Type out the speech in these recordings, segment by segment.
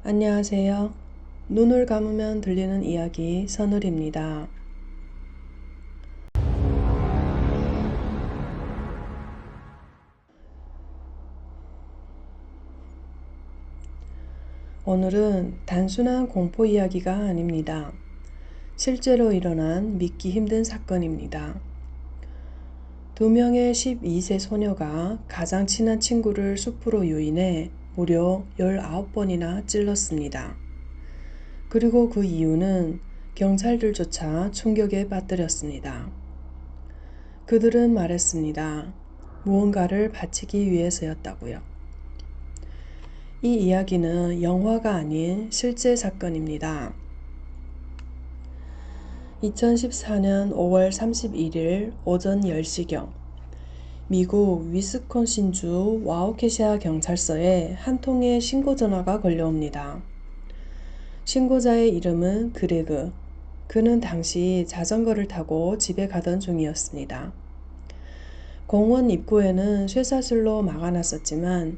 안녕하세요. 눈을 감으면 들리는 이야기 선울입니다. 오늘은 단순한 공포 이야기가 아닙니다. 실제로 일어난 믿기 힘든 사건입니다. 두 명의 12세 소녀가 가장 친한 친구를 숲으로 유인해 무려 19번이나 찔렀습니다. 그리고 그 이유는 경찰들조차 충격에 빠뜨렸습니다. 그들은 말했습니다. 무언가를 바치기 위해서였다고요. 이 이야기는 영화가 아닌 실제 사건입니다. 2014년 5월 31일 오전 10시경 미국 위스콘신주 와우케샤 경찰서에 한 통의 신고 전화가 걸려옵니다. 신고자의 이름은 그레그. 그는 당시 자전거를 타고 집에 가던 중이었습니다. 공원 입구에는 쇠사슬로 막아놨었지만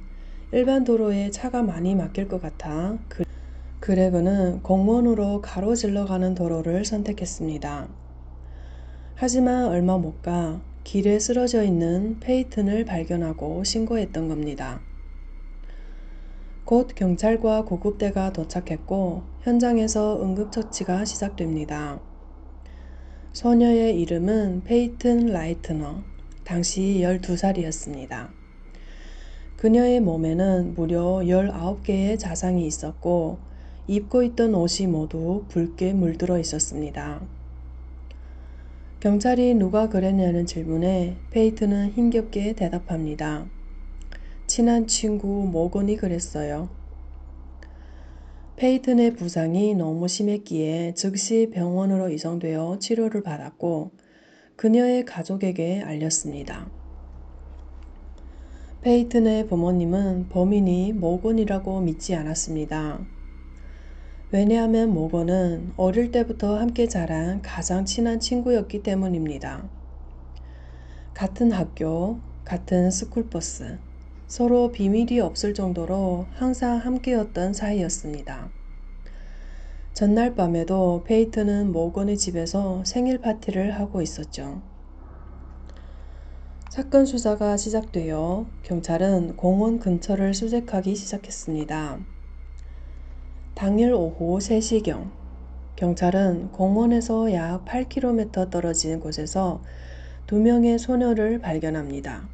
일반 도로에 차가 많이 막힐 것 같아 그레그는 공원으로 가로질러 가는 도로를 선택했습니다. 하지만 얼마 못 가 길에 쓰러져 있는 페이튼을 발견하고 신고했던 겁니다. 곧 경찰과 구급대가 도착했고 현장에서 응급처치가 시작됩니다. 소녀의 이름은 페이튼 라이트너, 당시 12살이었습니다. 그녀의 몸에는 무려 19개의 자상이 있었고 입고 있던 옷이 모두 붉게 물들어 있었습니다. 경찰이 누가 그랬냐는 질문에 페이튼은 힘겹게 대답합니다. 친한 친구 모건이 그랬어요. 페이튼의 부상이 너무 심했기에 즉시 병원으로 이송되어 치료를 받았고 그녀의 가족에게 알렸습니다. 페이튼의 부모님은 범인이 모건이라고 믿지 않았습니다. 왜냐하면 모건은 어릴 때부터 함께 자란 가장 친한 친구였기 때문입니다. 같은 학교, 같은 스쿨버스, 서로 비밀이 없을 정도로 항상 함께였던 사이였습니다. 전날 밤에도 페이튼은 모건의 집에서 생일 파티를 하고 있었죠. 사건 수사가 시작되어 경찰은 공원 근처를 수색하기 시작했습니다. 당일 오후 3시경 경찰은 공원에서 약 8km 떨어진 곳에서 2명의 소녀를 발견합니다.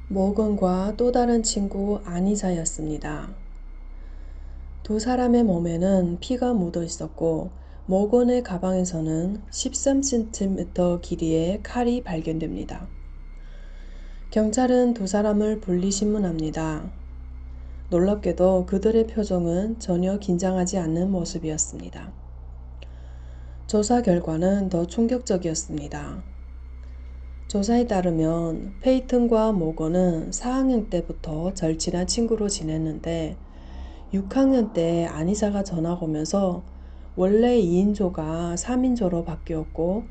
모건과 또 다른 친구 아니사였습니다. 두 사람의 몸에는 피가 묻어 있었고 모건의 가방에서는 13cm 길이의 칼이 발견됩니다. 경찰은 두 사람을 분리신문합니다. 놀랍게도 그들의 표정은 전혀 긴장하지 않는 모습이었습니다. 조사 결과는 더 충격적이었습니다. 조사에 따르면 페이튼과 모건은 4학년 때부터 절친한 친구로 지냈는데 6학년 때 아니사가 전학 오면서 원래 2인조가 3인조로 바뀌었고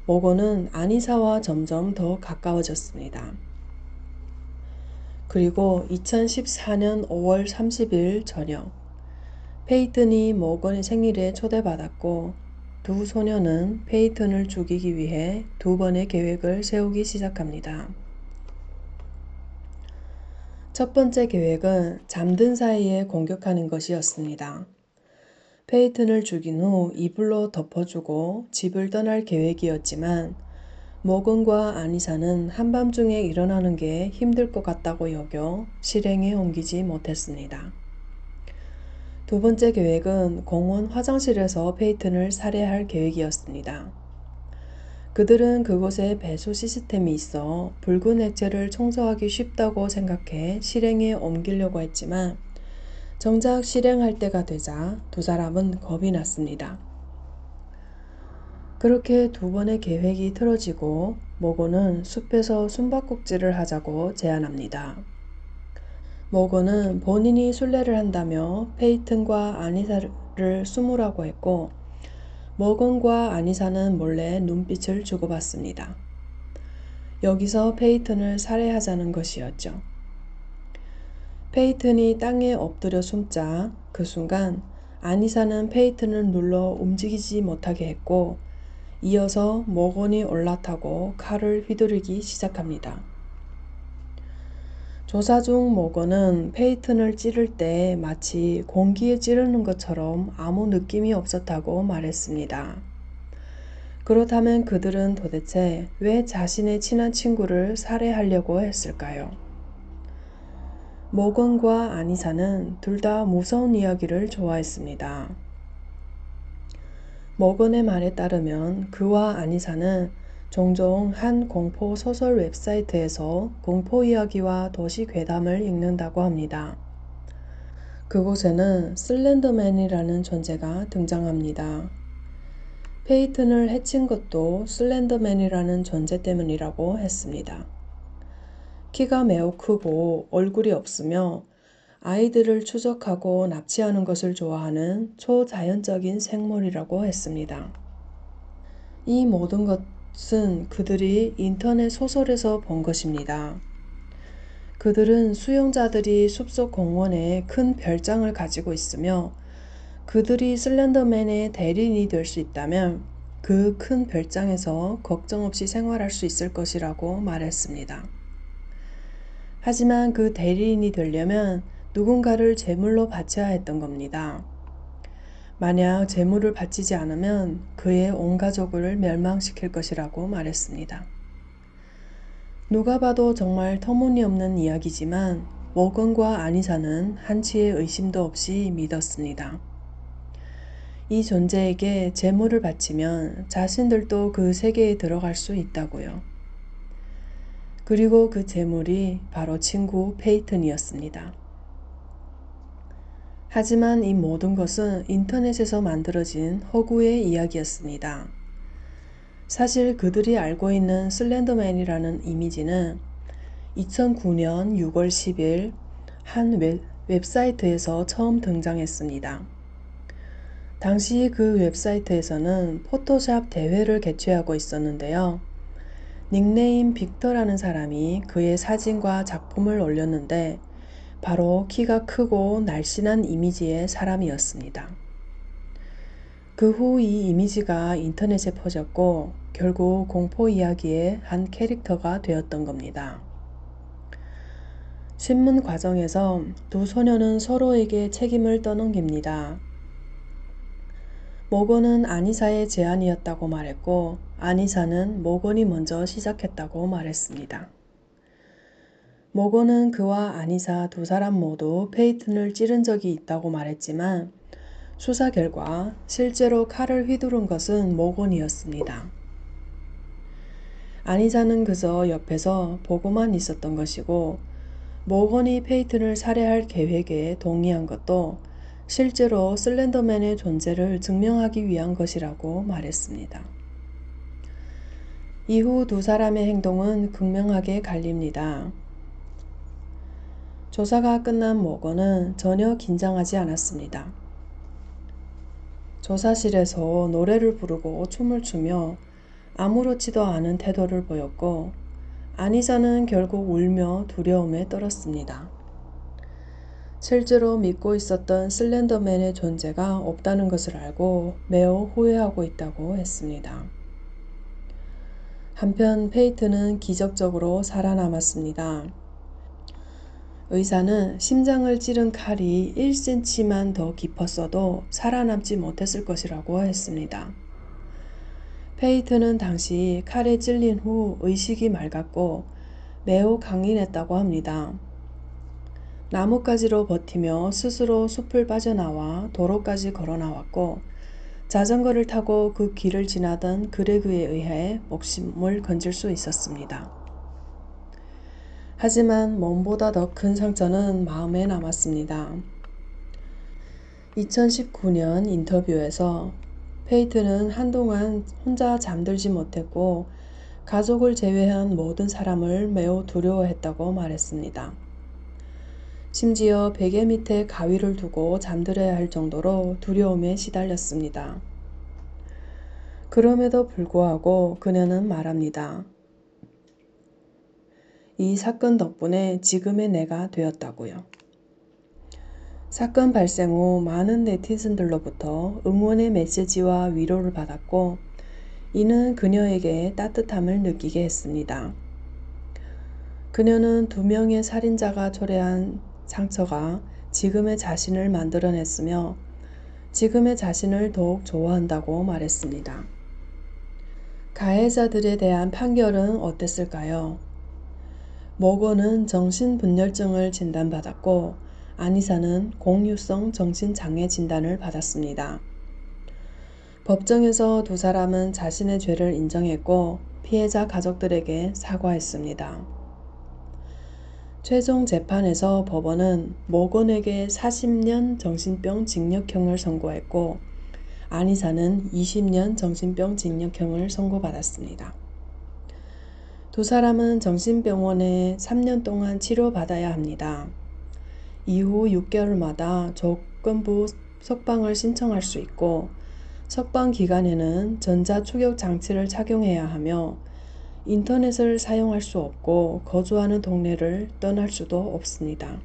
모건은 아니사와 점점 더 가까워졌습니다. 그리고 2014년 5월 30일 저녁 페이튼이 모건의 생일에 초대받았고 두 소녀는 페이튼을 죽이기 위해 2번의 계획을 세우기 시작합니다. 첫 번째 계획은 잠든 사이에 공격하는 것이었습니다. 페이튼을 죽인 후 이불로 덮어주고 집을 떠날 계획이었지만 모건과 아니사는 한밤중에 일어나는 게 힘들 것 같다고 여겨 실행에 옮기지 못했습니다. 두 번째 계획은 공원 화장실에서 페이튼을 살해할 계획이었습니다. 그들은 그곳에 배수 시스템이 있어 붉은 액체를 청소하기 쉽다고 생각해 실행에 옮기려고 했지만 정작 실행할 때가 되자 두 사람은 겁이 났습니다. 그렇게 2번의 계획이 틀어지고 모건은 숲에서 숨바꼭질을 하자고 제안합니다. 모건은 본인이 순례를 한다며 페이튼과 아니사를 숨으라고 했고 모건과 아니사는 몰래 눈빛을 주고받습니다. 여기서 페이튼을 살해하자는 것이었죠. 페이튼이 땅에 엎드려 숨자 그 순간 아니사는 페이튼을 눌러 움직이지 못하게 했고 이어서 모건이 올라타고 칼을 휘두르기 시작합니다. 조사 중 모건은 페이튼을 찌를 때 마치 공기에 찌르는 것처럼 아무 느낌이 없었다고 말했습니다. 그렇다면 그들은 도대체 왜 자신의 친한 친구를 살해하려고 했을까요? 모건과 아니사는 둘 다 무서운 이야기를 좋아했습니다. 모건의 말에 따르면 그와 아니사는 종종 한 공포 소설 웹사이트에서 공포 이야기와 도시 괴담을 읽는다고 합니다. 그곳에는 슬렌더맨이라는 존재가 등장합니다. 페이튼을 해친 것도 슬렌더맨이라는 존재 때문이라고 했습니다. 키가 매우 크고 얼굴이 없으며 아이들을 추적하고 납치하는 것을 좋아하는 초자연적인 생물이라고 했습니다. 이 모든 것은 그들이 인터넷 소설에서 본 것입니다. 그들은 수용자들이 숲속 공원에 큰 별장을 가지고 있으며 그들이 슬렌더맨의 대리인이 될 수 있다면 그 큰 별장에서 걱정 없이 생활할 수 있을 것이라고 말했습니다. 하지만 그 대리인이 되려면 누군가를 제물로 바쳐야 했던 겁니다. 만약 제물을 바치지 않으면 그의 온 가족을 멸망시킬 것이라고 말했습니다. 누가 봐도 정말 터무니없는 이야기지만 모건과 아니사는 한치의 의심도 없이 믿었습니다. 이 존재에게 제물을 바치면 자신들도 그 세계에 들어갈 수 있다고요. 그리고 그 제물이 바로 친구 페이튼이었습니다. 하지만 이 모든 것은 인터넷에서 만들어진 허구의 이야기였습니다. 사실 그들이 알고 있는 슬렌더맨이라는 이미지는 2009년 6월 10일 한 웹사이트에서 처음 등장했습니다. 당시 그 웹사이트에서는 포토샵 대회를 개최하고 있었는데요. 닉네임 빅터라는 사람이 그의 사진과 작품을 올렸는데 바로 키가 크고 날씬한 이미지의 사람이었습니다. 그 후 이 이미지가 인터넷에 퍼졌고 결국 공포 이야기의 한 캐릭터가 되었던 겁니다. 신문 과정에서 두 소녀는 서로에게 책임을 떠넘깁니다. 모건은 아니사의 제안이었다고 말했고 아니사는 모건이 먼저 시작했다고 말했습니다. 모건은 그와 아니사 두 사람 모두 페이튼을 찌른 적이 있다고 말했지만 수사 결과 실제로 칼을 휘두른 것은 모건이었습니다. 아니사는 그저 옆에서 보고만 있었던 것이고 모건이 페이튼을 살해할 계획에 동의한 것도 실제로 슬렌더맨의 존재를 증명하기 위한 것이라고 말했습니다. 이후 두 사람의 행동은 극명하게 갈립니다. 조사가 끝난 모건은 전혀 긴장하지 않았습니다. 조사실에서 노래를 부르고 춤을 추며 아무렇지도 않은 태도를 보였고 아니사는 결국 울며 두려움에 떨었습니다. 실제로 믿고 있었던 슬렌더맨의 존재가 없다는 것을 알고 매우 후회하고 있다고 했습니다. 한편 페이튼은 기적적으로 살아남았습니다. 의사는 심장을 찌른 칼이 1cm만 더 깊었어도 살아남지 못했을 것이라고 했습니다. 페이튼은 당시 칼에 찔린 후 의식이 맑았고 매우 강인했다고 합니다. 나뭇가지로 버티며 스스로 숲을 빠져나와 도로까지 걸어 나왔고 자전거를 타고 그 길을 지나던 그레그에 의해 목숨을 건질 수 있었습니다. 하지만 몸보다 더 큰 상처는 마음에 남았습니다. 2019년 인터뷰에서 페이튼은 한동안 혼자 잠들지 못했고 가족을 제외한 모든 사람을 매우 두려워했다고 말했습니다. 심지어 베개 밑에 가위를 두고 잠들어야 할 정도로 두려움에 시달렸습니다. 그럼에도 불구하고 그녀는 말합니다. 이 사건 덕분에 지금의 내가 되었다고요. 사건 발생 후 많은 네티즌들로부터 응원의 메시지와 위로를 받았고, 이는 그녀에게 따뜻함을 느끼게 했습니다. 그녀는 2명의 살인자가 초래한 상처가 지금의 자신을 만들어냈으며 지금의 자신을 더욱 좋아한다고 말했습니다. 가해자들에 대한 판결은 어땠을까요? 모건은 정신분열증을 진단받았고 아니사는 공유성 정신장애 진단을 받았습니다. 법정에서 2사람은 자신의 죄를 인정했고 피해자 가족들에게 사과했습니다. 최종 재판에서 법원은 모건에게 40년 정신병 징역형을 선고했고 아니사는 20년 정신병 징역형을 선고받았습니다. 2사람은 정신병원에 3년 동안 치료받아야 합니다. 이후 6개월마다 조건부 석방을 신청할 수 있고 석방 기간에는 전자추격 장치를 착용해야 하며 인터넷을 사용할 수 없고 거주하는 동네를 떠날 수도 없습니다.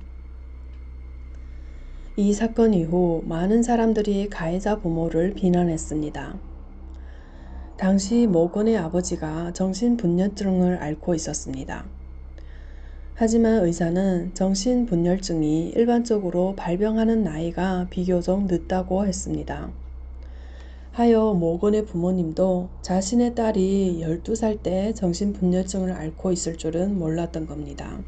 이 사건 이후 많은 사람들이 가해자 부모를 비난했습니다. 당시 모건의 아버지가 정신분열증을 앓고 있었습니다. 하지만 의사는 정신분열증이 일반적으로 발병하는 나이가 비교적 늦다고 했습니다. 하여 모건의 부모님도 자신의 딸이 12살 때 정신분열증을 앓고 있을 줄은 몰랐던 겁니다.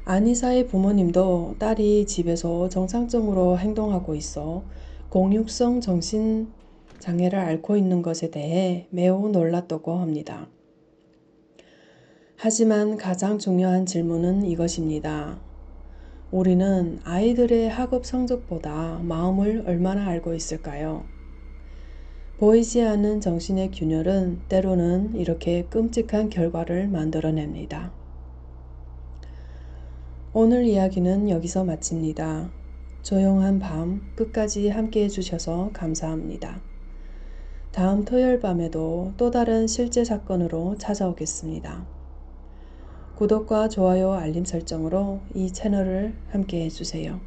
아니사의 부모님도 딸이 집에서 정상적으로 행동하고 있어 공육성 정신장애를 앓고 있는 것에 대해 매우 놀랐다고 합니다. 하지만 가장 중요한 질문은 이것입니다. 우리는 아이들의 학업 성적보다 마음을 얼마나 알고 있을까요? 보이지 않는 정신의 균열은 때로는 이렇게 끔찍한 결과를 만들어냅니다. 오늘 이야기는 여기서 마칩니다. 조용한 밤 끝까지 함께 해주셔서 감사합니다. 다음 토요일 밤에도 또 다른 실제 사건으로 찾아오겠습니다. 구독과 좋아요 알림 설정으로 이 채널을 함께 해주세요.